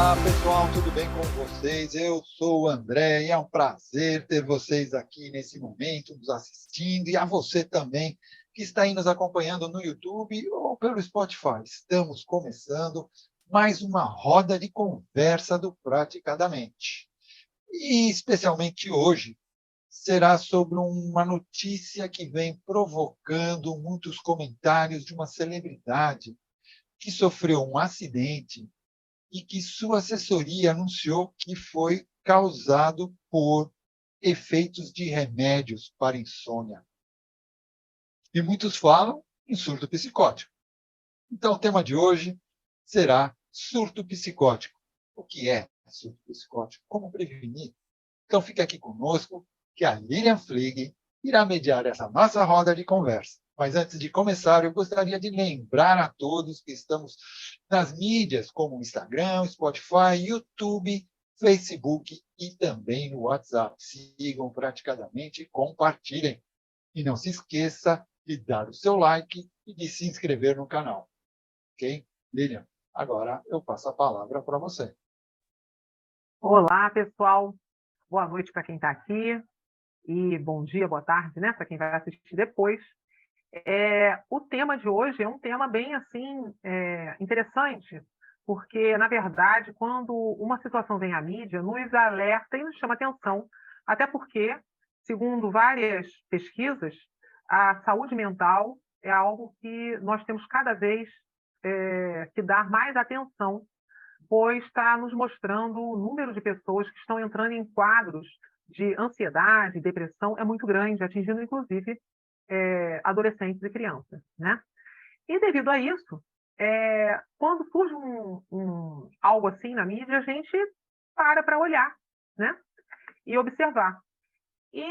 Olá, pessoal, tudo bem com vocês? Eu sou o André e é um prazer ter vocês aqui nesse momento, nos assistindo, e a você também, que está aí nos acompanhando no YouTube ou pelo Spotify. Estamos começando mais uma roda de conversa do Praticadamente. E, especialmente hoje, será sobre uma notícia que vem provocando muitos comentários de uma celebridade que sofreu um acidente e que sua assessoria anunciou que foi causado por efeitos de remédios para insônia. E muitos falam em surto psicótico. Então, o tema de hoje será surto psicótico. O que é surto psicótico? Como prevenir? Então, fique aqui conosco, que a Lilian Flig irá mediar essa nossa roda de conversa. Mas antes de começar, eu gostaria de lembrar a todos que estamos nas mídias como Instagram, Spotify, YouTube, Facebook e também no WhatsApp. Sigam praticadamente e compartilhem. E não se esqueça de dar o seu like e de se inscrever no canal. Ok? Lilian, agora eu passo a palavra para você. Olá, pessoal. Boa noite para quem está aqui e bom dia, boa tarde, né, para quem vai assistir depois. O tema de hoje é um tema bem assim interessante, porque, na verdade, quando uma situação vem à mídia, nos alerta e nos chama atenção, até porque, segundo várias pesquisas, a saúde mental é algo que nós temos cada vez que dar mais atenção, pois está nos mostrando o número de pessoas que estão entrando em quadros de ansiedade, depressão, é muito grande, atingindo inclusive adolescentes e crianças, né? E devido a isso, quando surge algo assim na mídia, a gente para olhar, né? E observar. E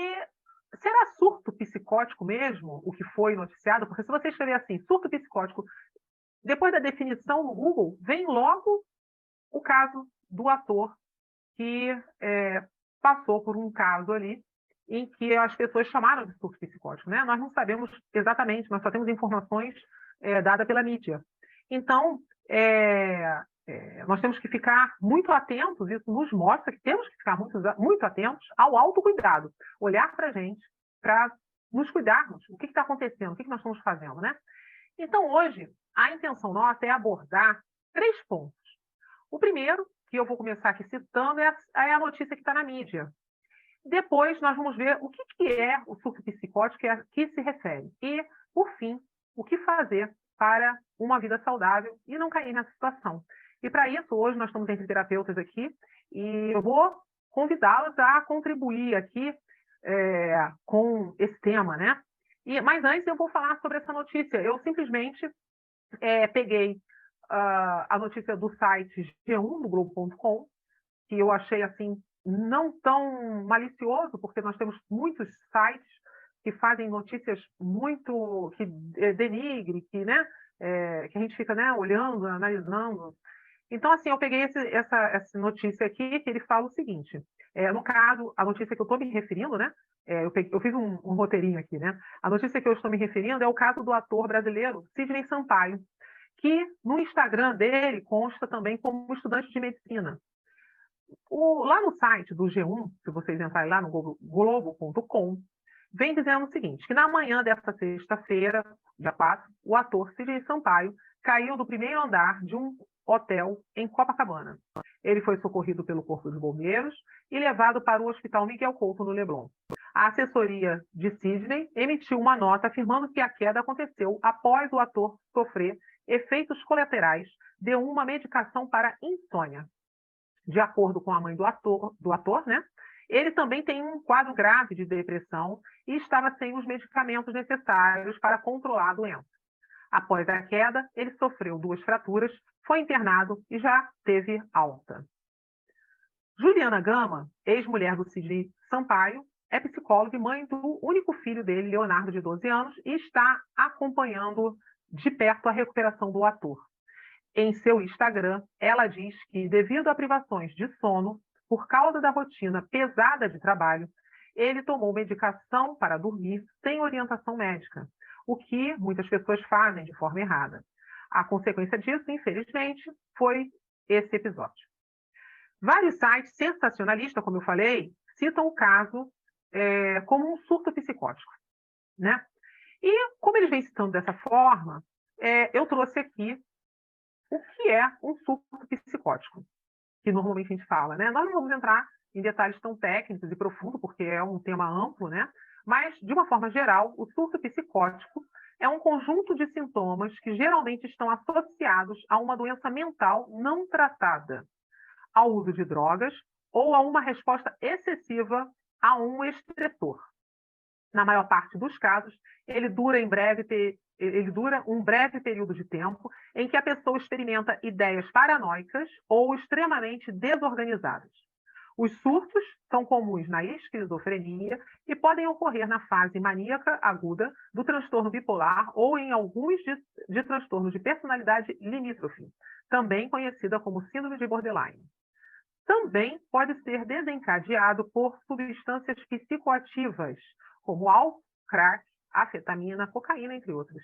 será surto psicótico mesmo o que foi noticiado? Porque se você escrever assim, surto psicótico, depois da definição no Google, vem logo o caso do ator que passou por um caso ali em que as pessoas chamaram de surto psicótico, né? Nós não sabemos exatamente, nós só temos informações dadas pela mídia. Então, nós temos que ficar muito atentos, isso nos mostra que temos que ficar muito atentos ao autocuidado, olhar para a gente, para nos cuidarmos, o que está acontecendo, o que nós estamos fazendo, né? Então, hoje, a intenção nossa é abordar 3 pontos. O primeiro, que eu vou começar aqui citando, é a notícia que está na mídia. Depois, nós vamos ver o que é o surto psicótico a que se refere. E, por fim, o que fazer para uma vida saudável e não cair nessa situação. E, para isso, hoje nós estamos entre terapeutas aqui e eu vou convidá-los a contribuir aqui com esse tema, né? Mas antes eu vou falar sobre essa notícia. Eu simplesmente peguei a notícia do site G1 do Globo.com, que eu achei assim não tão malicioso, porque nós temos muitos sites que fazem notícias muito que denigre, que, né, que a gente fica, né, olhando, analisando. Então, assim, eu peguei essa notícia aqui, que ele fala o seguinte, no caso, a notícia que eu estou me referindo, né, eu fiz um roteirinho aqui, né, a notícia que eu estou me referindo é o caso do ator brasileiro Sidney Sampaio, que no Instagram dele consta também como estudante de medicina. Lá no site do G1, se vocês entrarem lá no Globo.com, vem dizendo o seguinte, que na manhã desta sexta-feira, dia 4, o ator Sidney Sampaio caiu do primeiro andar de um hotel em Copacabana. Ele foi socorrido pelo Corpo de Bombeiros e levado para o Hospital Miguel Couto, no Leblon. A assessoria de Sidney emitiu uma nota afirmando que a queda aconteceu após o ator sofrer efeitos colaterais de uma medicação para insônia. De acordo com a mãe do ator, né? Ele também tem um quadro grave de depressão e estava sem os medicamentos necessários para controlar a doença. Após a queda, ele sofreu 2 fraturas, foi internado e já teve alta. Juliana Gama, ex-mulher do Sidney Sampaio, é psicóloga e mãe do único filho dele, Leonardo, de 12 anos, e está acompanhando de perto a recuperação do ator. Em seu Instagram, ela diz que, devido a privações de sono, por causa da rotina pesada de trabalho, ele tomou medicação para dormir sem orientação médica, o que muitas pessoas fazem de forma errada. A consequência disso, infelizmente, foi esse episódio. Vários sites sensacionalistas, como eu falei, citam o caso como um surto psicótico, né? E como eles vêm citando dessa forma, eu trouxe aqui o que é um surto psicótico, que normalmente a gente fala, né? Nós não vamos entrar em detalhes tão técnicos e profundos, porque é um tema amplo, né? Mas, de uma forma geral, o surto psicótico é um conjunto de sintomas que geralmente estão associados a uma doença mental não tratada, ao uso de drogas ou a uma resposta excessiva a um estressor. Na maior parte dos casos, ele dura um breve período de tempo em que a pessoa experimenta ideias paranoicas ou extremamente desorganizadas. Os surtos são comuns na esquizofrenia e podem ocorrer na fase maníaca aguda do transtorno bipolar ou em alguns de transtornos de personalidade limítrofe, também conhecida como síndrome de borderline. Também pode ser desencadeado por substâncias psicoativas, como álcool, crack, afetamina, cocaína, entre outras.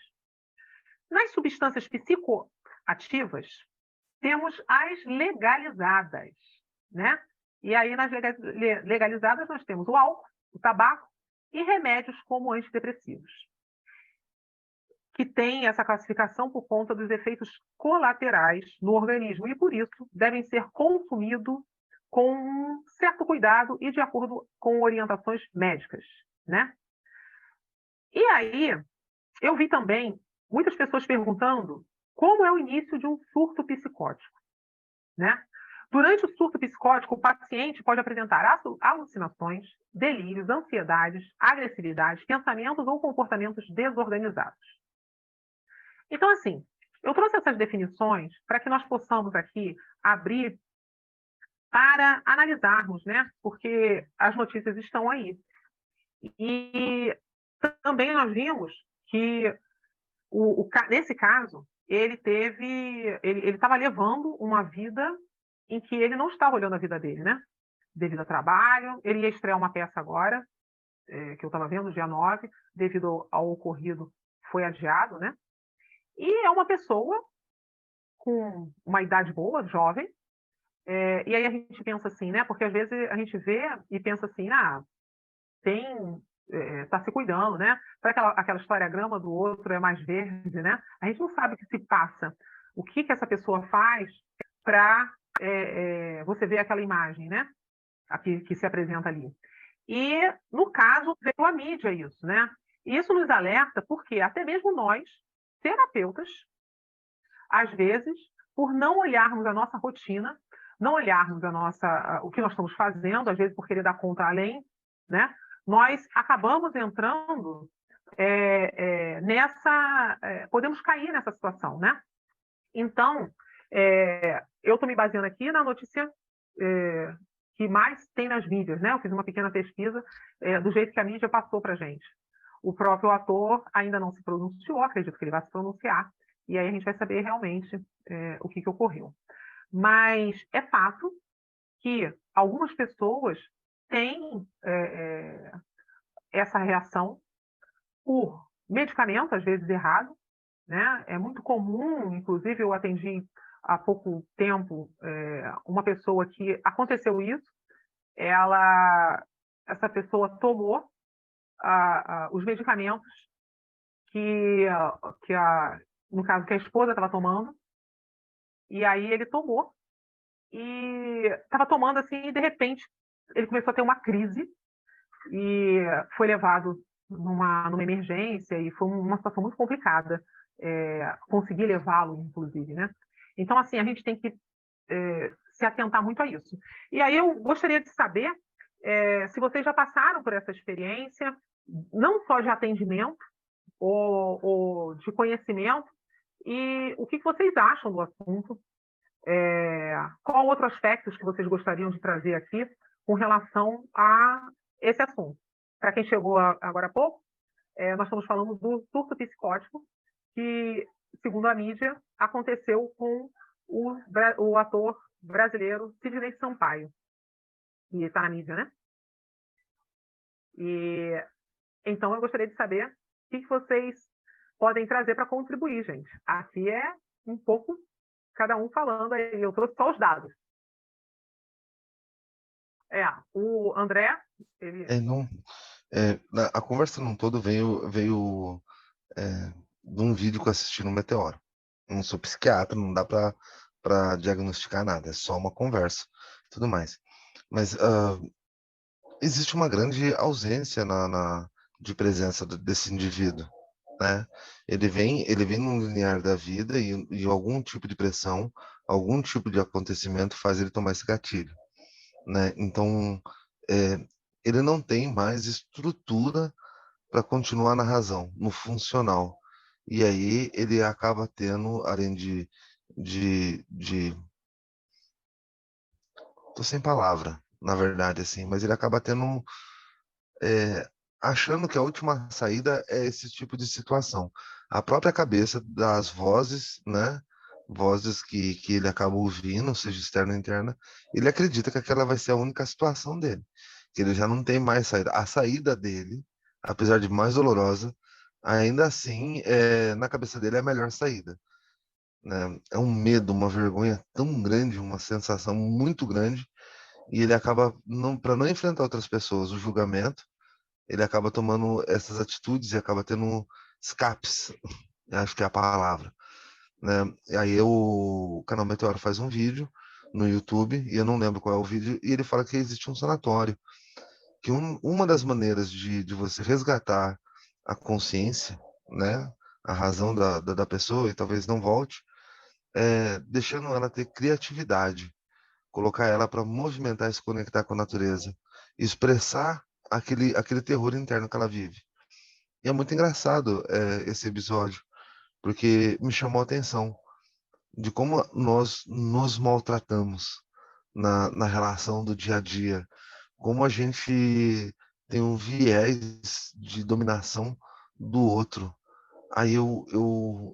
Nas substâncias psicoativas, temos as legalizadas, né? E aí, nas legalizadas, nós temos o álcool, o tabaco e remédios como antidepressivos, que têm essa classificação por conta dos efeitos colaterais no organismo e, por isso, devem ser consumidos com um certo cuidado e de acordo com orientações médicas, né? E aí, eu vi também muitas pessoas perguntando como é o início de um surto psicótico, né? Durante o surto psicótico, o paciente pode apresentar alucinações, delírios, ansiedades, agressividade, pensamentos ou comportamentos desorganizados. Então, assim, eu trouxe essas definições para que nós possamos aqui abrir para analisarmos, né? Porque as notícias estão aí. E também nós vimos que, nesse caso, ele estava levando uma vida em que ele não estava olhando a vida dele, né? Devido ao trabalho, ele ia estrear uma peça agora, que eu estava vendo, dia 9, devido ao ocorrido, foi adiado, né? E é uma pessoa com uma idade boa, jovem, e aí a gente pensa assim, né? Porque às vezes a gente vê e pensa assim, está se cuidando, né? Para aquela história, a grama do outro é mais verde, né? A gente não sabe o que se passa, o que essa pessoa faz para você ver aquela imagem, né? Aqui, que se apresenta ali. E, no caso, veio a mídia isso, né? Isso nos alerta porque até mesmo nós, terapeutas, às vezes, por não olharmos a nossa rotina, não olharmos o que nós estamos fazendo, às vezes por querer dar conta além, né? Nós acabamos entrando podemos cair nessa situação, né? Então, eu estou me baseando aqui na notícia que mais tem nas mídias, né? Eu fiz uma pequena pesquisa do jeito que a mídia passou para a gente. O próprio ator ainda não se pronunciou, acredito que ele vai se pronunciar, e aí a gente vai saber realmente o que ocorreu. Mas é fato que algumas pessoas têm essa reação por medicamento, às vezes errado, né? É muito comum, inclusive eu atendi há pouco tempo uma pessoa que aconteceu isso, essa pessoa tomou os medicamentos que no caso, que a esposa estava tomando, e aí ele tomou, e estava tomando assim, e de repente ele começou a ter uma crise, e foi levado numa emergência, e foi uma situação muito complicada, conseguir levá-lo, inclusive, né? Então, assim, a gente tem que se atentar muito a isso. E aí eu gostaria de saber se vocês já passaram por essa experiência, não só de atendimento ou de conhecimento, e o que vocês acham do assunto, qual outros aspectos que vocês gostariam de trazer aqui com relação a esse assunto. Para quem chegou agora há pouco, nós estamos falando do surto psicótico, que, segundo a mídia, aconteceu com o ator brasileiro Sidney Sampaio, que está na mídia, né? E então eu gostaria de saber o que vocês podem trazer para contribuir, gente. Aqui é um pouco cada um falando, aí eu trouxe só os dados. O André, ele... Não, a conversa num todo veio de um vídeo que eu assisti no Meteoro. Eu não sou psiquiatra, não dá para diagnosticar nada, é só uma conversa, tudo mais. Mas existe uma grande ausência de presença desse indivíduo, né? Ele vem num linear da vida e algum tipo de pressão, algum tipo de acontecimento faz ele tomar esse gatilho, né? Então, é, ele não tem mais estrutura para continuar na razão, no funcional. E aí ele acaba tendo, além de tô sem palavra, na verdade, assim, mas ele acaba tendo, achando que a última saída é esse tipo de situação. A própria cabeça das vozes, né? Vozes que ele acaba ouvindo, seja externa ou interna, ele acredita que aquela vai ser a única situação dele, que ele já não tem mais saída. A saída dele, apesar de mais dolorosa, ainda assim, na cabeça dele é a melhor saída, né? É um medo, uma vergonha tão grande, uma sensação muito grande, e ele acaba, não, para não enfrentar outras pessoas, o julgamento, ele acaba tomando essas atitudes e acaba tendo escapes, acho que é a palavra, né? E aí o canal Meteoro faz um vídeo no YouTube, e eu não lembro qual é o vídeo, e ele fala que existe um sanatório, que uma das maneiras de você resgatar a consciência, né, a razão da pessoa, e talvez não volte, é deixando ela ter criatividade, colocar ela para movimentar e se conectar com a natureza, expressar aquele terror interno que ela vive. E é muito engraçado esse episódio, porque me chamou a atenção de como nós nos maltratamos na relação do dia a dia, como a gente tem um viés de dominação do outro. Aí eu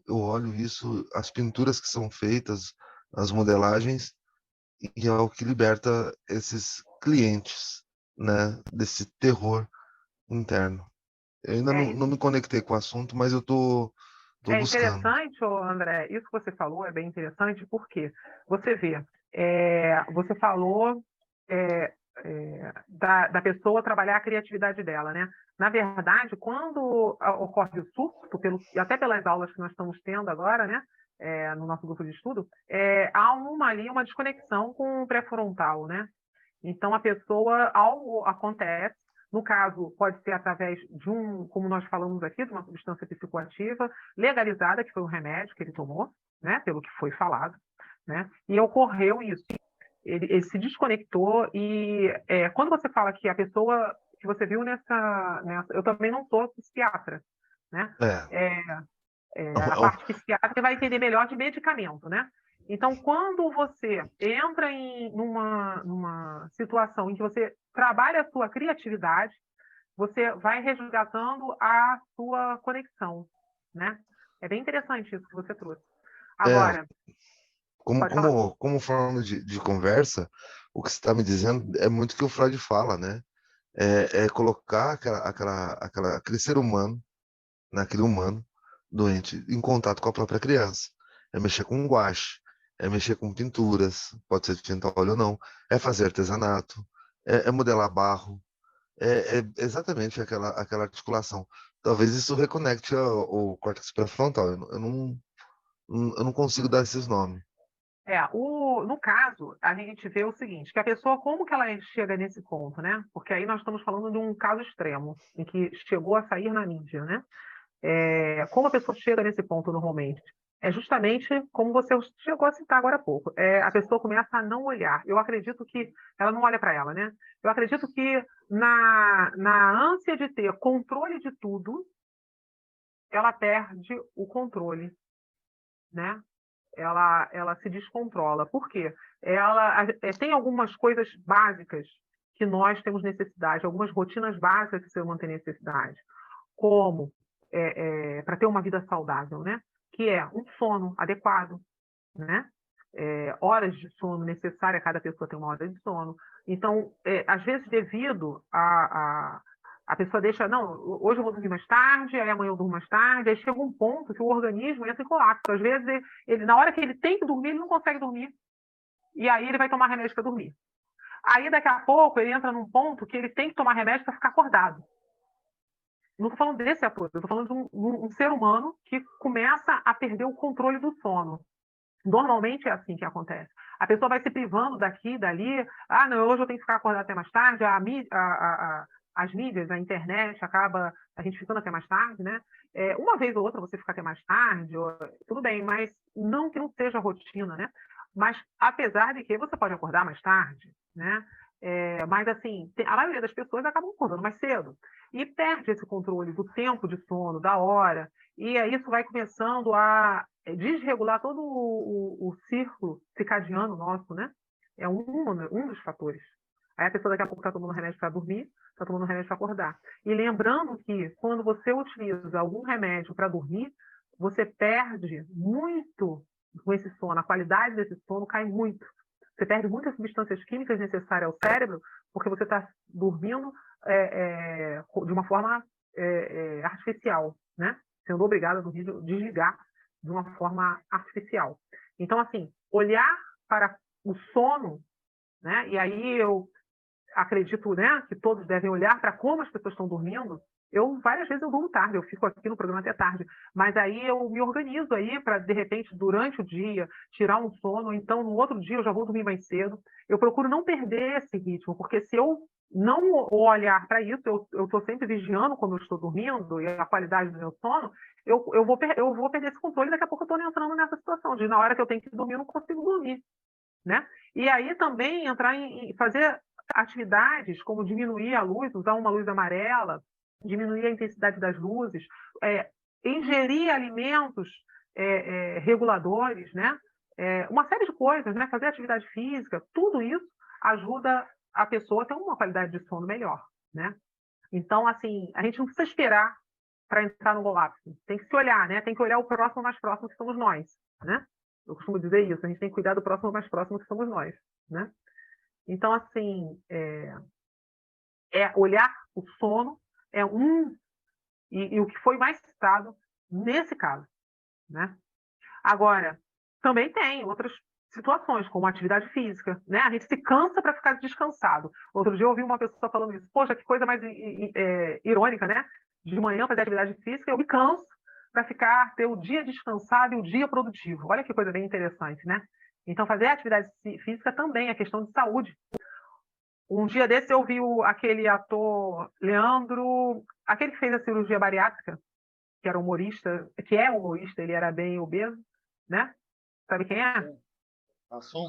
olho isso, as pinturas que são feitas, as modelagens, e é o que liberta esses clientes, né, desse terror interno. Eu ainda É, não me conectei com o assunto, mas eu tô É buscando. interessante, ô André, isso que você falou é bem interessante, porque você vê, você falou da pessoa trabalhar a criatividade dela, né? Na verdade, quando ocorre o surto, até pelas aulas que nós estamos tendo agora, né? No nosso grupo de estudo, há ali uma desconexão com o pré-frontal, né? Então, a pessoa, algo acontece, no caso, pode ser através de como nós falamos aqui, de uma substância psicoativa legalizada, que foi um remédio que ele tomou, né, pelo que foi falado, né, e ocorreu isso. Ele se desconectou e quando você fala que a pessoa que você viu eu também não sou psiquiatra, né? É, A é parte psiquiátrica vai entender melhor de medicamento, né? Então, quando você entra numa situação em que você trabalha a sua criatividade, você vai resgatando a sua conexão, né? É bem interessante isso que você trouxe. é, Agora, como, pode falar. como forma de conversa, o que você está me dizendo é muito o que o Freud fala, né? É colocar aquele ser humano, naquele humano doente, em contato com a própria criança. É mexer com guache, é mexer com pinturas, pode ser de tinta a óleo ou não, é fazer artesanato, é modelar barro, é exatamente aquela articulação. Talvez isso reconecte o córtex pré-frontal. Eu não consigo dar esses nomes. No caso, a gente vê o seguinte, que a pessoa, como que ela chega nesse ponto, né? Porque aí nós estamos falando de um caso extremo, em que chegou a sair na mídia, né? Como a pessoa chega nesse ponto normalmente? É justamente como você chegou a citar agora há pouco. A pessoa começa a não olhar. Eu acredito que ela não olha para ela, né? Eu acredito que na ânsia de ter controle de tudo, ela perde o controle, né? Ela se descontrola. Por quê? Tem algumas coisas básicas que nós temos necessidade, algumas rotinas básicas que o ser humano tem necessidade, como para ter uma vida saudável, né? Que é um sono adequado, né? Horas de sono necessárias, cada pessoa tem uma hora de sono. Então, às vezes, devido a pessoa deixa, não, hoje eu vou dormir mais tarde, aí amanhã eu durmo mais tarde, aí chega um ponto que o organismo entra em colapso. Às vezes, na hora que ele tem que dormir, ele não consegue dormir. E aí ele vai tomar remédio para dormir. Aí, daqui a pouco, ele entra num ponto que ele tem que tomar remédio para ficar acordado. Não estou falando desse ator, eu estou falando de um ser humano que começa a perder o controle do sono. Normalmente é assim que acontece. A pessoa vai se privando daqui, dali. Ah, não, hoje eu tenho que ficar acordado até mais tarde. As mídias, a internet, acaba a gente ficando até mais tarde, né? Uma vez ou outra você fica até mais tarde, tudo bem, mas não que não seja rotina, né? Mas apesar de que você pode acordar mais tarde, né? Mas assim, a maioria das pessoas acabam acordando mais cedo e perde esse controle do tempo de sono, da hora, e aí isso vai começando a desregular todo o círculo circadiano nosso, né? É um dos fatores. Aí a pessoa daqui a pouco está tomando remédio para dormir, está tomando remédio para acordar. E lembrando que quando você utiliza algum remédio para dormir, você perde muito com esse sono, a qualidade desse sono cai muito. Você perde muitas substâncias químicas necessárias ao cérebro, porque você está dormindo de uma forma artificial, né? Sendo obrigado a dormir, desligar de uma forma artificial. Então, assim, olhar para o sono, né? E aí eu acredito, né, que todos devem olhar para como as pessoas estão dormindo. Várias vezes eu durmo tarde, eu fico aqui no programa até tarde, mas aí eu me organizo aí para, de repente, durante o dia, tirar um sono, então no outro dia eu já vou dormir mais cedo. Eu procuro não perder esse ritmo, porque se eu não olhar para isso, eu estou sempre vigiando como eu estou dormindo e a qualidade do meu sono, eu vou perder esse controle e daqui a pouco eu estou entrando nessa situação de na hora que eu tenho que dormir, eu não consigo dormir, né? E aí também entrar em fazer atividades como diminuir a luz, usar uma luz amarela, diminuir a intensidade das luzes, ingerir alimentos reguladores, né? Uma série de coisas, né? Fazer atividade física, tudo isso ajuda a pessoa a ter uma qualidade de sono melhor, né? Então, assim, a gente não precisa esperar para entrar no colapso. Tem que se olhar, né? Tem que olhar o próximo mais próximo que somos nós, né? Eu costumo dizer isso, a gente tem que cuidar do próximo mais próximo que somos nós, né? Então, assim, olhar o sono e o que foi mais citado nesse caso, né? Agora, também tem outras situações, como atividade física, né? A gente se cansa para ficar descansado. Outro dia eu ouvi uma pessoa falando isso, poxa, que coisa mais irônica, né? De manhã fazer atividade física, eu me canso para ter o dia descansado e o dia produtivo. Olha que coisa bem interessante, né? Então, fazer atividade física também é questão de saúde. Um dia desse eu vi aquele ator Leandro, aquele que fez a cirurgia bariátrica, que era humorista, ele era bem obeso, né? Sabe quem é? Hassum.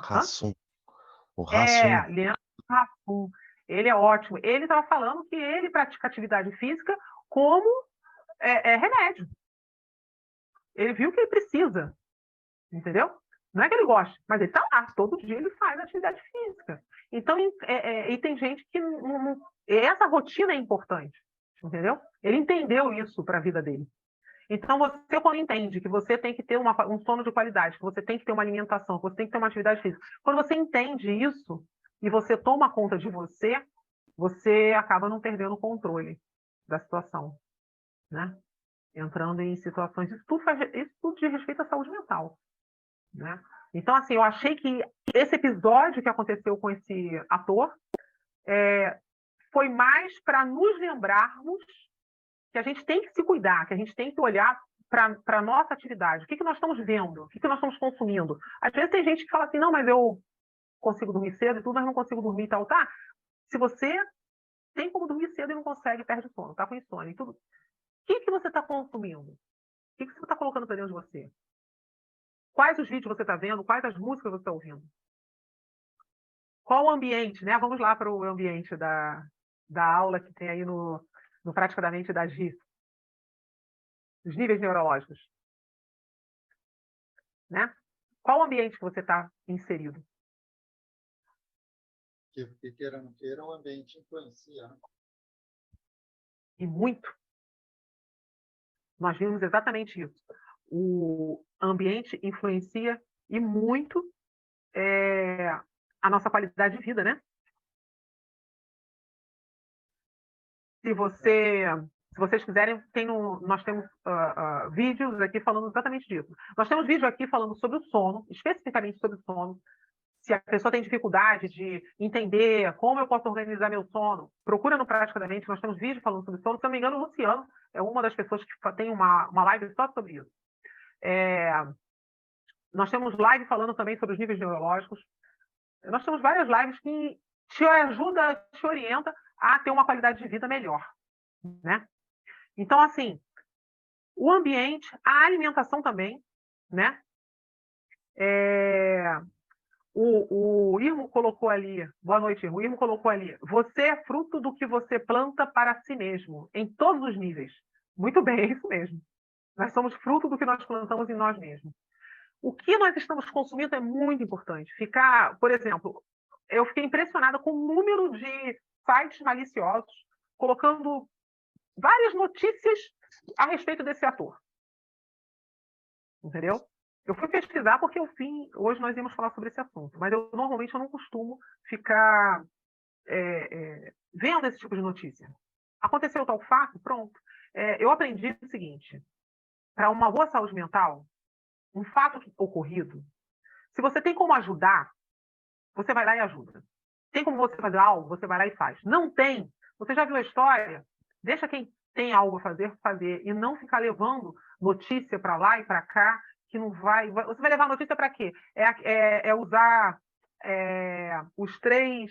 O Hassum. Leandro Hassum. Ele é ótimo. Ele estava falando que ele pratica atividade física como remédio. Ele viu que ele precisa, entendeu? Não é que ele gosta, mas ele está lá, todo dia ele faz atividade física. Então, e tem gente que essa rotina é importante, entendeu? Ele entendeu isso para a vida dele. Então, você quando entende que você tem que ter um sono de qualidade, que você tem que ter uma alimentação, que você tem que ter uma atividade física, quando você entende isso e você toma conta de você, você acaba não perdendo o controle da situação, né? Entrando em situações... Isso tudo diz respeito à saúde mental, né? Então, assim, eu achei que esse episódio que aconteceu com esse ator foi mais para nos lembrarmos que a gente tem que se cuidar, que a gente tem que olhar para a nossa atividade. O que nós estamos vendo? O que nós estamos consumindo? Às vezes tem gente que fala assim, não, mas eu consigo dormir cedo e tudo, mas não consigo dormir e tal, tá? Se você tem como dormir cedo e não consegue, perde sono, tá com insônia e tudo. O que você está consumindo? O que você está colocando para dentro de você? Quais os vídeos você está vendo? Quais as músicas você está ouvindo? Qual o ambiente, né? Vamos lá para o ambiente da aula que tem aí no Praticamente da GI, os níveis neurológicos, né? Qual o ambiente que você está inserido? Que queira ou não queira, o ambiente influencia, né? E muito. Nós vimos exatamente isso. O ambiente influencia e muito a nossa qualidade de vida, né? Se vocês quiserem, nós temos vídeos aqui falando exatamente disso. Nós temos vídeo aqui falando sobre o sono, especificamente sobre o sono. Se a pessoa tem dificuldade de entender como eu posso organizar meu sono, procura no Prática da Mente, nós temos vídeo falando sobre sono. Se não me engano, o Luciano é uma das pessoas que tem uma live só sobre isso. Nós temos live falando também sobre os níveis neurológicos. Nós temos várias lives que te ajuda, te orienta a ter uma qualidade de vida melhor, né? Então, assim, o ambiente, a alimentação também, né? O Irmo colocou ali, boa noite, Irmo. O Irmo colocou ali, você é fruto do que você planta para si mesmo, em todos os níveis. Muito bem, é isso mesmo. Nós somos fruto do que nós plantamos em nós mesmos. O que nós estamos consumindo é muito importante. Por exemplo, eu fiquei impressionada com o número de sites maliciosos colocando várias notícias a respeito desse ator. Entendeu? Eu fui pesquisar porque hoje nós íamos falar sobre esse assunto, mas normalmente eu não costumo ficar vendo esse tipo de notícia. Aconteceu tal fato? Pronto. Eu aprendi o seguinte, para uma boa saúde mental, um fato ocorrido, se você tem como ajudar, você vai lá e ajuda. Tem como você fazer algo, você vai lá e faz. Não tem, você já viu a história? Deixa quem tem algo a fazer, e não ficar levando notícia para lá e para cá, que não vai... Você vai levar notícia para quê? Usar os 3...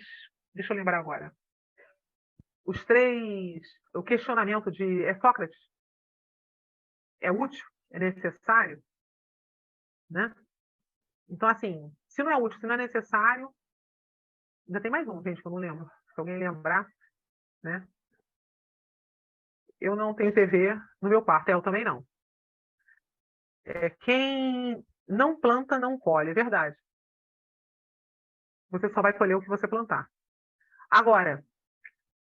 Deixa eu lembrar agora. O questionamento de Sócrates é útil? É necessário? Né? Então, assim, se não é útil, se não é necessário... Ainda tem mais um, gente, que eu não lembro. Se alguém lembrar, né? Eu não tenho TV no meu quarto, eu também não. Quem não planta, não colhe, é verdade. Você só vai colher o que você plantar. Agora,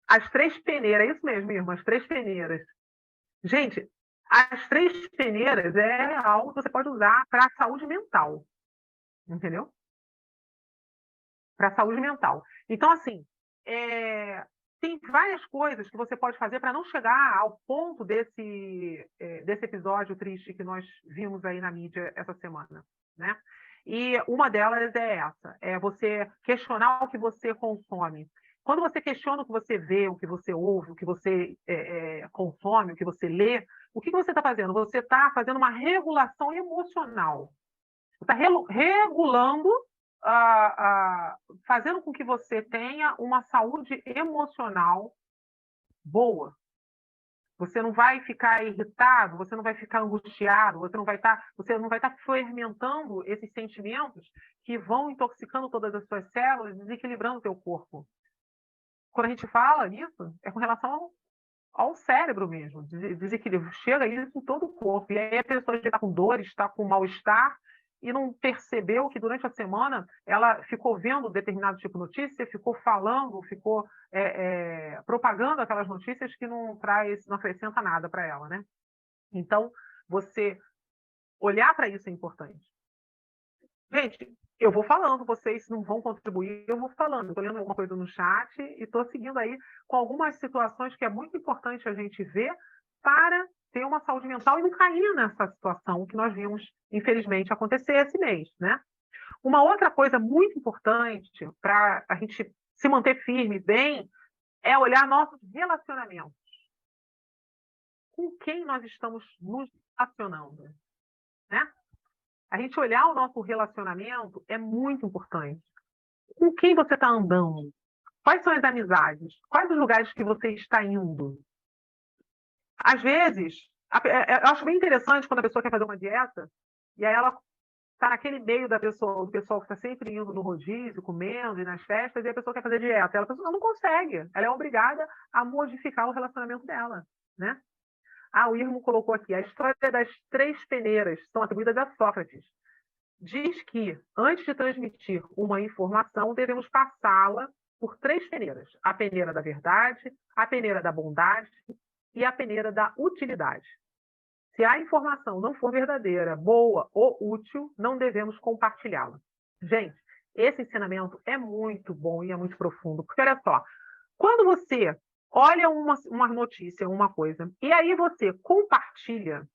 as 3 peneiras, é isso mesmo, irmã, as 3 peneiras. Gente, as 3 peneiras é algo que você pode usar para a saúde mental. Entendeu? Para a saúde mental. Então, assim, tem várias coisas que você pode fazer para não chegar ao ponto desse episódio triste que nós vimos aí na mídia essa semana, né? E uma delas é essa, é você questionar o que você consome. Quando você questiona o que você vê, o que você ouve, o que você consome, o que você lê, o que você está fazendo? Você está fazendo uma regulação emocional. Você está regulando, fazendo com que você tenha uma saúde emocional boa. Você não vai ficar irritado, você não vai ficar angustiado, você não vai estar fermentando esses sentimentos que vão intoxicando todas as suas células, desequilibrando o teu corpo. Quando a gente fala nisso, é com relação ao cérebro mesmo, desequilíbrio. Chega isso em todo o corpo. E aí a pessoa está com dor, está com mal-estar, e não percebeu que durante a semana ela ficou vendo determinado tipo de notícia, ficou falando, ficou propagando aquelas notícias que não acrescenta nada para ela, né? Então, você olhar para isso é importante. Gente, eu vou falando, vocês não vão contribuir, eu vou falando. Estou lendo alguma coisa no chat e estou seguindo aí com algumas situações que é muito importante a gente ver para ter uma saúde mental e não cair nessa situação que nós vimos, infelizmente, acontecer esse mês, né? Uma outra coisa muito importante para a gente se manter firme, bem, é olhar nossos relacionamentos. Com quem nós estamos nos relacionando, né? A gente olhar o nosso relacionamento é muito importante. Com quem você está andando? Quais são as amizades? Quais os lugares que você está indo? Às vezes, eu acho bem interessante quando a pessoa quer fazer uma dieta e aí ela está naquele meio do pessoal que está sempre indo no rodízio, comendo e nas festas, e a pessoa quer fazer dieta. Ela não consegue. Ela é obrigada a modificar o relacionamento dela, né? O Irmo colocou aqui, a história das 3 peneiras são atribuídas a Sócrates. Diz que, antes de transmitir uma informação, devemos passá-la por 3 peneiras. A peneira da verdade, a peneira da bondade e a peneira da utilidade. Se a informação não for verdadeira, boa ou útil, não devemos compartilhá-la. Gente, esse ensinamento é muito bom e é muito profundo, porque olha só, quando você olha uma notícia, uma coisa, e aí você compartilha,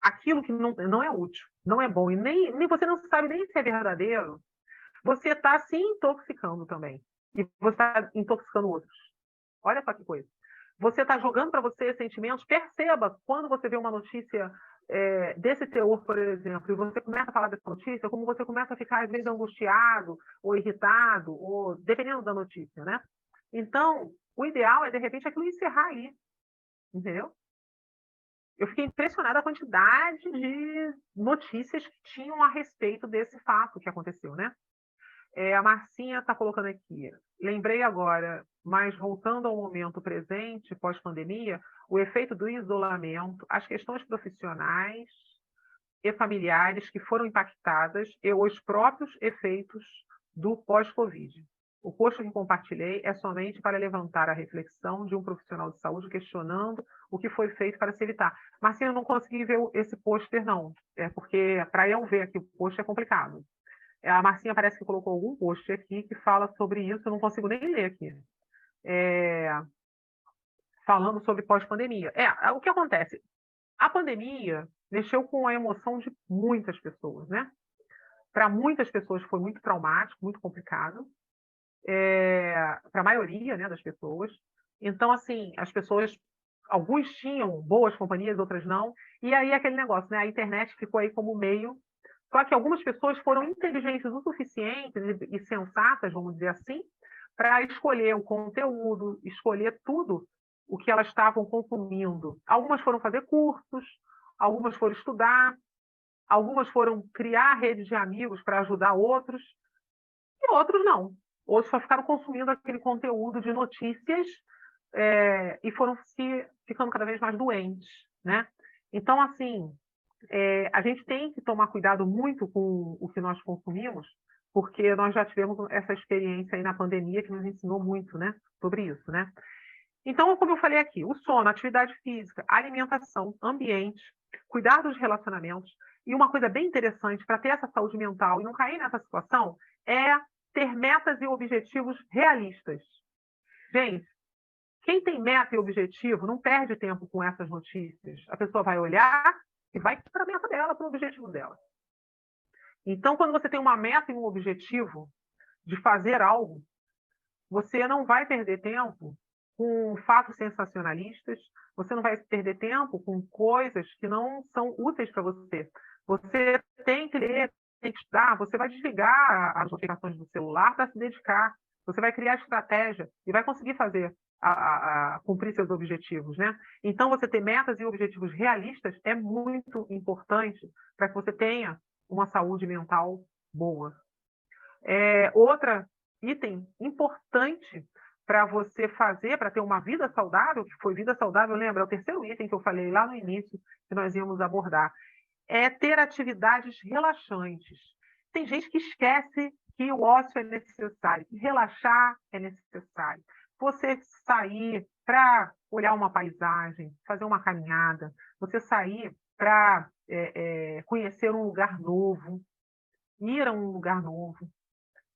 aquilo que não é útil, não é bom, e nem você não sabe nem se é verdadeiro, você está se intoxicando também. E você está intoxicando outros. Olha só que coisa. Você está jogando para você sentimentos. Perceba, quando você vê uma notícia desse teor, por exemplo, e você começa a falar dessa notícia, como você começa a ficar, às vezes, angustiado, ou irritado, ou dependendo da notícia, né? Então, o ideal é, de repente, aquilo encerrar aí. Entendeu? Eu fiquei impressionada a quantidade de notícias que tinham a respeito desse fato que aconteceu, né? A Marcinha está colocando aqui. Lembrei agora, mas voltando ao momento presente, pós-pandemia, o efeito do isolamento, as questões profissionais e familiares que foram impactadas e os próprios efeitos do pós-Covid. O post que compartilhei é somente para levantar a reflexão de um profissional de saúde questionando o que foi feito para se evitar. Marcinha, eu não consegui ver esse pôster, não. Porque para eu ver aqui o post é complicado. A Marcinha parece que colocou algum post aqui que fala sobre isso, eu não consigo nem ler aqui. Falando sobre pós-pandemia. O que acontece? A pandemia mexeu com a emoção de muitas pessoas, né? Para muitas pessoas foi muito traumático, muito complicado. Para a maioria, né, das pessoas. Então, assim, as pessoas, alguns tinham boas companhias, outras não. E aí aquele negócio, né? A internet ficou aí como meio. Só que algumas pessoas foram inteligentes o suficiente e sensatas, vamos dizer assim, para escolher o conteúdo, escolher tudo o que elas estavam consumindo. Algumas foram fazer cursos, algumas foram estudar, algumas foram criar redes de amigos para ajudar outros, e outros não. Outros só ficaram consumindo aquele conteúdo de notícias e foram ficando cada vez mais doentes, né? Então, assim, a gente tem que tomar cuidado muito com o que nós consumimos, porque nós já tivemos essa experiência aí na pandemia que nos ensinou muito, né, sobre isso, né? Então, como eu falei aqui, o sono, atividade física, alimentação, ambiente, cuidar dos relacionamentos, e uma coisa bem interessante para ter essa saúde mental e não cair nessa situação é ter metas e objetivos realistas. Gente, quem tem meta e objetivo não perde tempo com essas notícias. A pessoa vai olhar e vai para a meta dela, para o objetivo dela. Então, quando você tem uma meta e um objetivo de fazer algo, você não vai perder tempo com fatos sensacionalistas, você não vai perder tempo com coisas que não são úteis para você. Você tem que ler, tem que estudar, você vai desligar as notificações do celular para se dedicar, você vai criar estratégia e vai conseguir fazer cumprir seus objetivos, né? Então, você ter metas e objetivos realistas é muito importante para que você tenha uma saúde mental boa. Outra item importante para você fazer, para ter uma vida saudável, que foi vida saudável, lembra? É o terceiro item que eu falei lá no início, que nós íamos abordar, é ter atividades relaxantes. Tem gente que esquece que o ócio é necessário, que relaxar é necessário. Você sair para olhar uma paisagem, fazer uma caminhada, você sair para conhecer um lugar novo, ir a um lugar novo,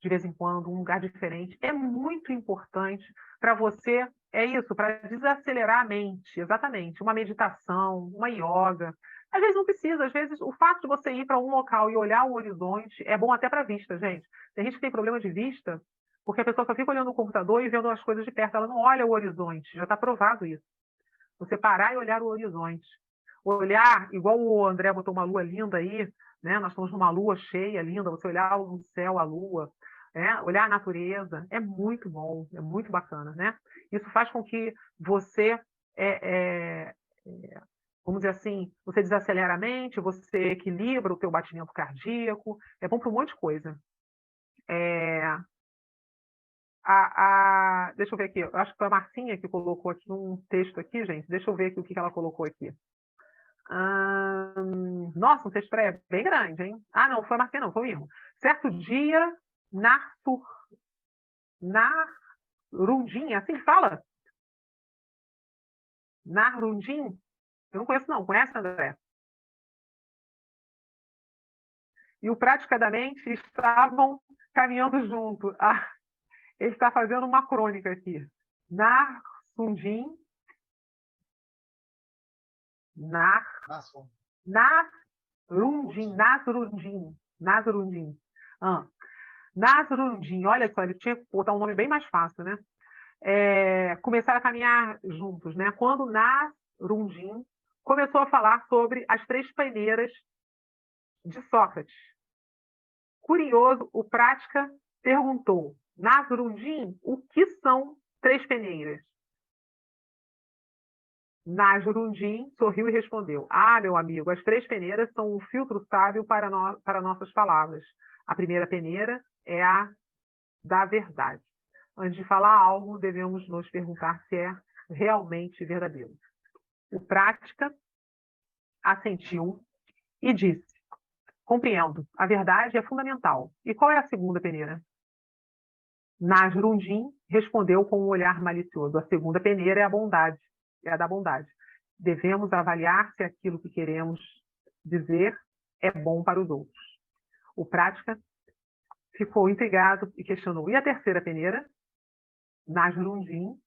de vez em quando, um lugar diferente, é muito importante para você, para desacelerar a mente, exatamente, uma meditação, uma yoga. Às vezes não precisa, às vezes o fato de você ir para um local e olhar o horizonte é bom até para a vista, gente. Tem gente que tem problema de vista, porque a pessoa só fica olhando o computador e vendo as coisas de perto, ela não olha o horizonte, já está provado isso. Você parar e olhar o horizonte. Olhar, igual o André botou uma lua linda aí, né? Nós estamos numa lua cheia, linda, você olhar o céu, a lua, olhar a natureza, é muito bom, é muito bacana, né? Isso faz com que você, vamos dizer assim, você desacelera a mente, você equilibra o teu batimento cardíaco, é bom para um monte de coisa. Deixa eu ver aqui, eu acho que foi a Marcinha que colocou aqui um texto aqui, gente, deixa eu ver aqui o que ela colocou aqui. Nossa, um texto bem grande, hein? Não, foi a Marcinha não, foi o Irmo. Certo dia, Narundin, assim que fala? Narundin? Eu não conheço não, conhece, André? E o praticamente estavam caminhando junto. Ele está fazendo uma crônica aqui. Narsundin. Nasrudin. Nasrudin. Nasrudin, olha só, ele tinha que botar um nome bem mais fácil, né? Começaram a caminhar juntos, né? Quando Nasrudin começou a falar sobre as três peneiras de Sócrates. Curioso, o Prática perguntou: Nasrudin, o que são três peneiras? Nasrudin sorriu e respondeu: meu amigo, as três peneiras são um filtro sábio para nossas palavras. A primeira peneira é a da verdade. Antes de falar algo, devemos nos perguntar se é realmente verdadeiro. O Prática assentiu e disse: compreendo, a verdade é fundamental. E qual é a segunda peneira? Nasrudin respondeu com um olhar malicioso: a segunda peneira é a bondade, é a da bondade. Devemos avaliar se aquilo que queremos dizer é bom para os outros. O Prática ficou intrigado e questionou: e a terceira peneira? Nasrudin,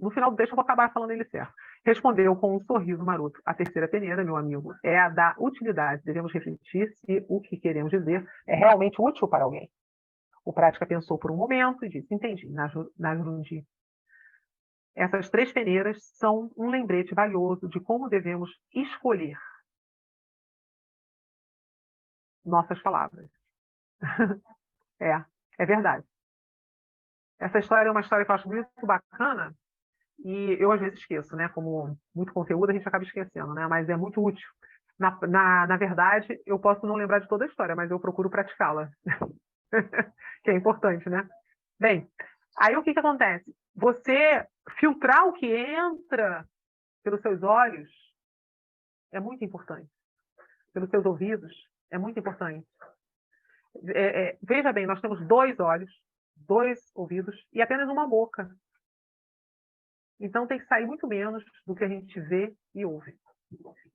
no final do texto eu vou acabar falando ele certo, respondeu com um sorriso maroto: a terceira peneira, meu amigo, é a da utilidade. Devemos refletir se o que queremos dizer é realmente útil para alguém. O Prática pensou por um momento e disse: entendi, Nasrudin. Essas três peneiras são um lembrete valioso de como devemos escolher nossas palavras. É verdade. Essa história é uma história que eu acho muito bacana e eu às vezes esqueço, né? Como muito conteúdo a gente acaba esquecendo, né? Mas é muito útil. Na verdade, eu posso não lembrar de toda a história, mas eu procuro praticá-la. Que é importante, né? Bem, aí o que acontece? Você filtrar o que entra pelos seus olhos é muito importante. Pelos seus ouvidos é muito importante. Veja bem, nós temos 2 olhos, 2 ouvidos e apenas uma boca. Então tem que sair muito menos do que a gente vê e ouve.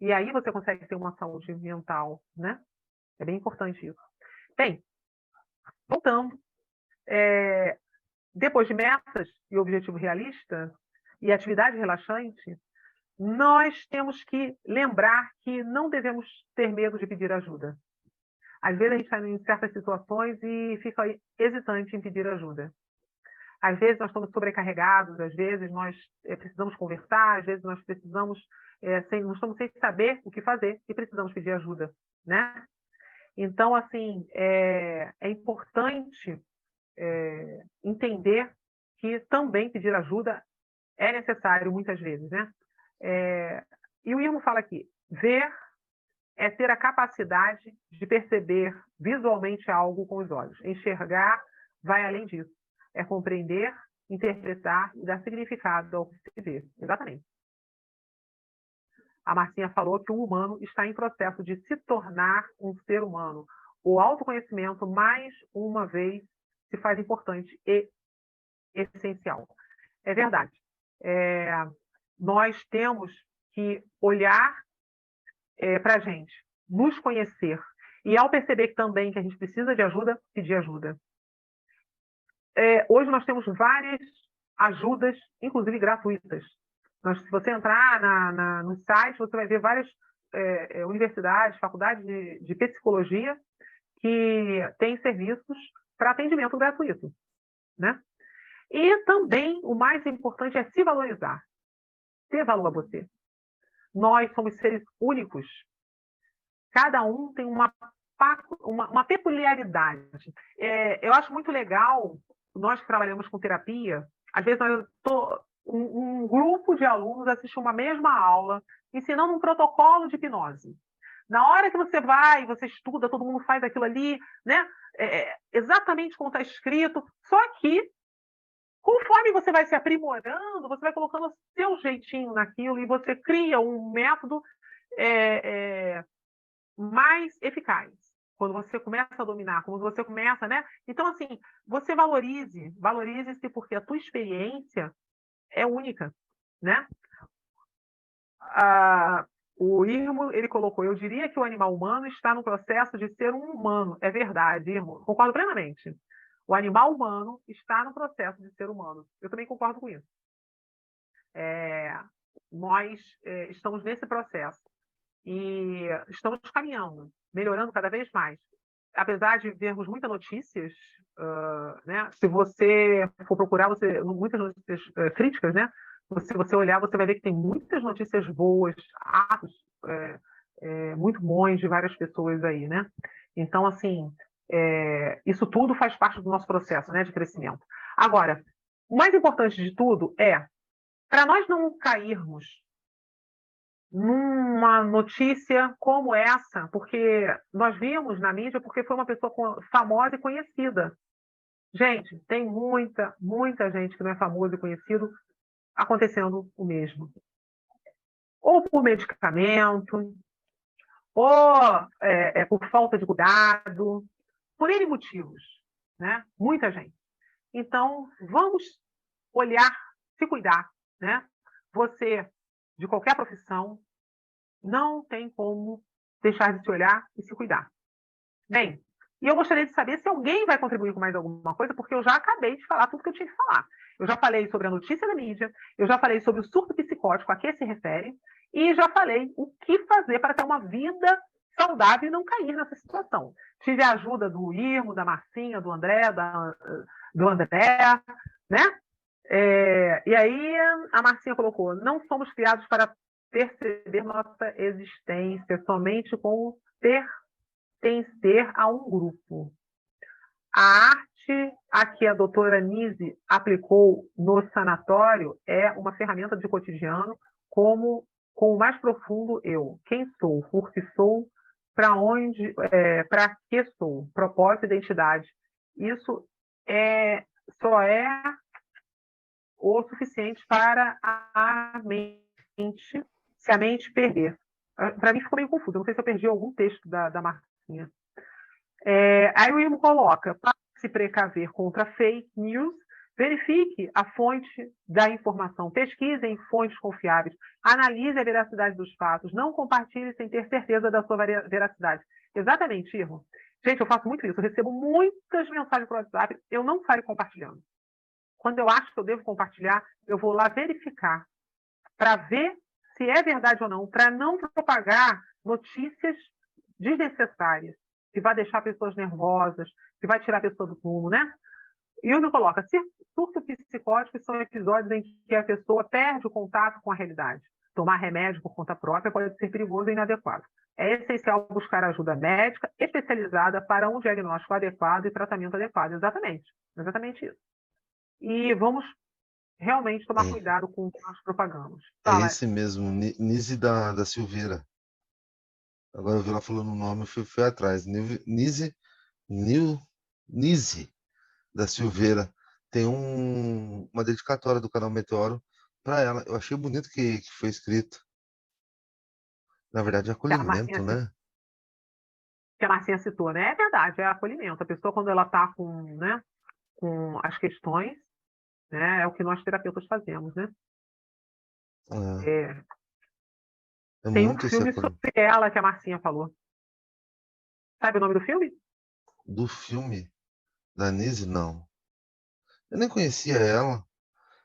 E aí você consegue ter uma saúde mental, né? É bem importante isso. Bem, voltando. Depois de metas e objetivo realista e atividade relaxante, nós temos que lembrar que não devemos ter medo de pedir ajuda. Às vezes a gente está em certas situações e fica hesitante em pedir ajuda. Às vezes nós estamos sobrecarregados, às vezes nós precisamos conversar, às vezes nós precisamos, nós estamos sem saber o que fazer e precisamos pedir ajuda, né? Então, assim, é importante entender que também pedir ajuda é necessário muitas vezes, né? E o Irmo fala aqui: ver é ter a capacidade de perceber visualmente algo com os olhos. Enxergar vai além disso. É compreender, interpretar e dar significado ao que se vê. Exatamente. A Marcinha falou que o humano está em processo de se tornar um ser humano. O autoconhecimento, mais uma vez, se faz importante e essencial. É verdade. Nós temos que olhar para a gente, nos conhecer. E ao perceber também que a gente precisa de ajuda, pedir ajuda. Hoje nós temos várias ajudas, inclusive gratuitas. Se você entrar no site, você vai ver várias universidades, faculdades de psicologia que têm serviços para atendimento gratuito, né? E também o mais importante é se valorizar, ter valor a você. Nós somos seres únicos. Cada um tem uma peculiaridade. Eu acho muito legal, nós que trabalhamos com terapia, às vezes um grupo de alunos assiste uma mesma aula, ensinando um protocolo de hipnose. Na hora que você vai, você estuda, todo mundo faz aquilo ali, né? Exatamente como está escrito, só que conforme você vai se aprimorando, você vai colocando o seu jeitinho naquilo e você cria um método mais eficaz. Quando você começa a dominar, quando você começa, né? Então, assim, você valorize-se porque a tua experiência é única, né? O Irmo, ele colocou: eu diria que o animal humano está no processo de ser um humano. É verdade, Irmo, concordo plenamente. O animal humano está no processo de ser humano. Eu também concordo com isso. nós estamos nesse processo e estamos caminhando, melhorando cada vez mais. Apesar de vermos muitas notícias, né, se você for procurar, muitas notícias críticas, né, se você olhar, você vai ver que tem muitas notícias boas, atos muito bons de várias pessoas aí, né? Então, assim, isso tudo faz parte do nosso processo, né, de crescimento. Agora, o mais importante de tudo para nós não cairmos numa notícia como essa, porque nós vimos na mídia porque foi uma pessoa famosa e conhecida. Gente, tem muita gente que não é famosa e conhecido acontecendo o mesmo. Ou por medicamento, ou por falta de cuidado, por N motivos, né? Muita gente. Então, vamos olhar, se cuidar, né? Você, de qualquer profissão, não tem como deixar de se olhar e se cuidar. Bem, e eu gostaria de saber se alguém vai contribuir com mais alguma coisa, porque eu já acabei de falar tudo que eu tinha que falar. Eu já falei sobre a notícia da mídia, eu já falei sobre o surto psicótico a que se refere, e já falei o que fazer para ter uma vida saudável e não cair nessa situação. Tive a ajuda do Irmo, da Marcinha, do André, do André, né? E aí a Marcinha colocou: não somos criados para perceber nossa existência somente com pertencer a um grupo. A arte a que a doutora Nise aplicou no sanatório é uma ferramenta de cotidiano com o mais profundo eu. Quem sou? Por que sou? Para que sou? Propósito e identidade. Isso só é o suficiente para a mente, se a mente perder. Para mim ficou meio confuso, não sei se eu perdi algum texto da Marcinha. Aí o Irmo coloca: para se precaver contra fake news, verifique a fonte da informação, pesquise em fontes confiáveis, analise a veracidade dos fatos, não compartilhe sem ter certeza da sua veracidade. Exatamente, Irmo. Gente, eu faço muito isso, eu recebo muitas mensagens por WhatsApp, eu não saio compartilhando. Quando eu acho que eu devo compartilhar, eu vou lá verificar para ver se é verdade ou não, para não propagar notícias desnecessárias, que vai deixar pessoas nervosas, que vai tirar a pessoa do rumo, né? E o me coloca: surto psicótico são episódios em que a pessoa perde o contato com a realidade. Tomar remédio por conta própria pode ser perigoso e inadequado. É essencial buscar ajuda médica especializada para um diagnóstico adequado e tratamento adequado. Exatamente isso. E vamos realmente tomar cuidado com o que nós propagamos. É esse mesmo, Nise da Silveira. Agora eu vi ela falando o nome, fui atrás. Nise da Silveira. Tem uma dedicatória do canal Meteoro para ela. Eu achei bonito que foi escrito. Na verdade, é acolhimento, né? Que a Marcinha citou, né? É verdade, é acolhimento. A pessoa, quando ela está né, com as questões, né, é o que nós terapeutas fazemos, né? Tem um muito esse filme acolhimento. sobre ela que a Marcinha falou. Sabe o nome do filme? Do filme da Nise, não. Eu nem conhecia ela.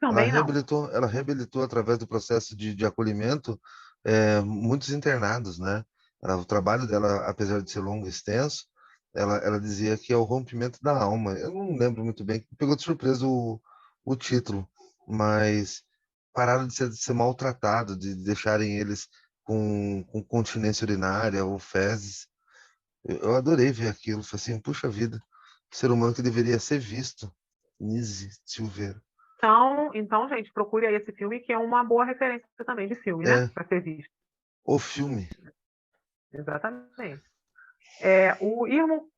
Também não. Ela reabilitou através do processo de acolhimento muitos internados, né? O trabalho dela, apesar de ser longo e extenso, ela dizia que é o rompimento da alma. Eu não lembro muito bem, pegou de surpresa o título, mas pararam de ser maltratados, de deixarem eles com continência urinária ou fezes. Eu adorei ver aquilo, falei assim, puxa vida, ser humano que deveria ser visto. Nise Silveira. Então, gente, procure aí esse filme, que é uma boa referência também de filme, né? É, Para ser visto. o filme. Exatamente. O Irmo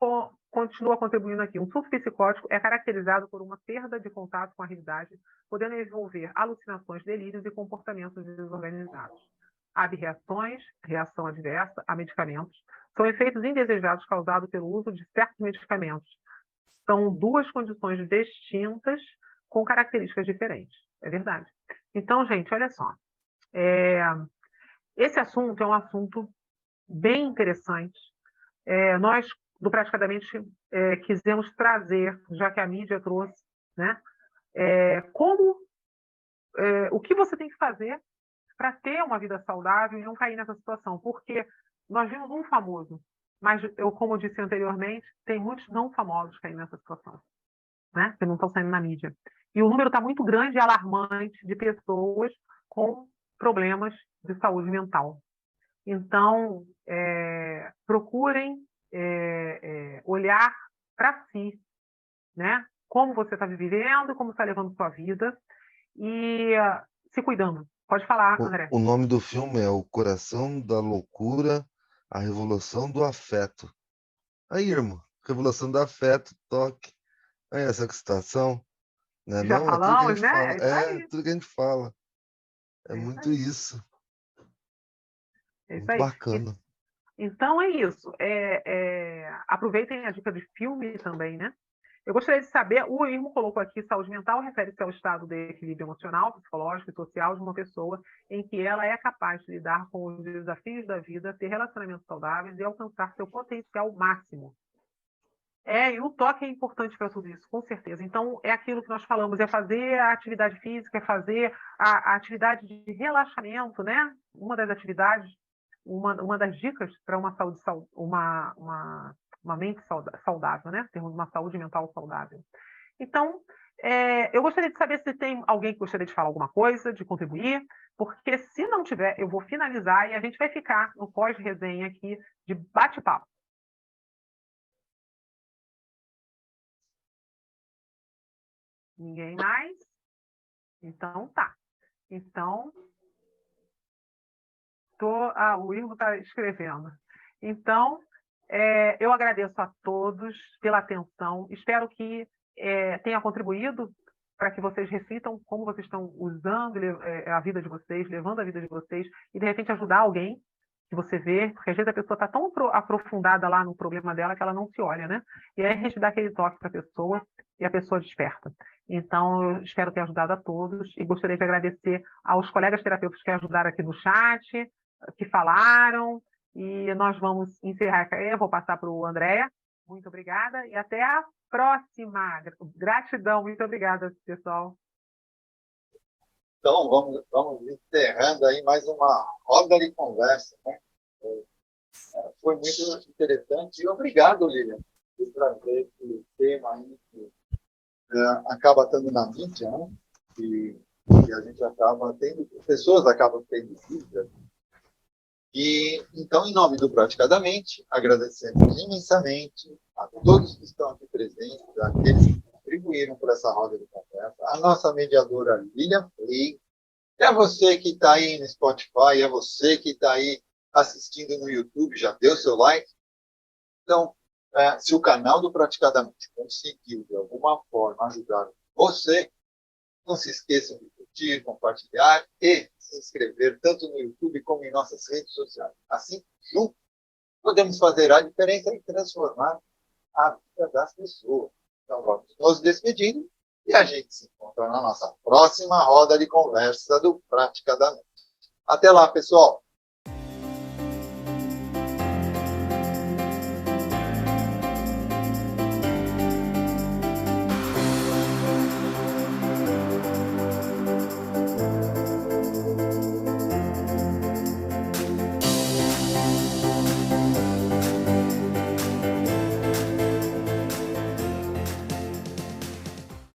continua contribuindo aqui. Um surto psicótico é caracterizado por uma perda de contato com a realidade, podendo envolver alucinações, delírios e comportamentos desorganizados. Reação adversa a medicamentos, são efeitos indesejados causados pelo uso de certos medicamentos. São duas condições distintas com características diferentes. É verdade. Então, gente, olha só. Esse assunto é um assunto bem interessante. Nós, do Praticadamente, quisemos trazer, já que a mídia trouxe, né, o que você tem que fazer para ter uma vida saudável e não cair nessa situação. Porque nós vimos um famoso, mas eu, como eu disse anteriormente, tem muitos não famosos caindo nessa situação, né? Que não estão saindo na mídia. E o número está muito grande e alarmante de pessoas com problemas de saúde mental. Então, procurem olhar para si, né? Como você está vivendo, como está levando sua vida e se cuidando. Pode falar, André. O nome do filme é O Coração da Loucura, a Revolução do Afeto. Aí, irmão, Revolução do Afeto, toque. Aí, essa situação, né? Já Não, é tudo que a falamos, gente né? fala. É isso aí. Tudo que a gente fala. É É isso muito aí. isso. É isso Muito aí. bacana. Então é isso. Aproveitem a dica de filme também, né? Eu gostaria de saber, o Irmo colocou aqui, saúde mental refere-se ao estado de equilíbrio emocional, psicológico e social de uma pessoa em que ela é capaz de lidar com os desafios da vida, ter relacionamentos saudáveis e alcançar seu potencial máximo. E o toque é importante para tudo isso, com certeza. Então, é aquilo que nós falamos, é fazer a atividade física, é fazer a atividade de relaxamento, né? Uma das atividades, uma das dicas para uma saúde, uma mente saudável, né? Termos uma saúde mental saudável. Então, eu gostaria de saber se tem alguém que gostaria de falar alguma coisa, de contribuir, porque se não tiver, eu vou finalizar e a gente vai ficar no pós-resenha aqui de bate-papo. Ninguém mais? Então tá. Então, o Irmo está escrevendo. Então, eu agradeço a todos pela atenção. Espero que tenha contribuído para que vocês reflitam como vocês estão usando a vida de vocês, levando a vida de vocês, e de repente ajudar alguém que você vê, porque às vezes a pessoa está tão aprofundada lá no problema dela que ela não se olha, né? E aí a gente dá aquele toque para a pessoa e a pessoa desperta. Então, eu espero ter ajudado a todos e gostaria de agradecer aos colegas terapeutas que ajudaram aqui no chat, que falaram, e nós vamos encerrar. Eu vou passar para o André. Muito obrigada e até a próxima. Gratidão, muito obrigada, pessoal. Então, vamos encerrando aí mais uma roda de conversa, né? Foi muito interessante e obrigado, Lilian, por trazer esse tema aí que acaba estando na mídia, né? E a gente acaba tendo, pessoas acabam tendo dúvidas. E, então, em nome do Praticadamente, agradecemos imensamente a todos que estão aqui presentes, aqueles que contribuíram por essa roda de conversa, a nossa mediadora Lilian Frey, e a você que está aí no Spotify, e a você que está aí assistindo no YouTube, já deu seu like? Então, se o canal do Praticadamente conseguiu, de alguma forma, ajudar você, não se esqueçam de curtir, compartilhar e se inscrever tanto no YouTube como em nossas redes sociais. Assim, juntos, podemos fazer a diferença e transformar a vida das pessoas. Então, vamos nos despedindo e a gente se encontra na nossa próxima roda de conversa do Praticadamente. Até lá, pessoal!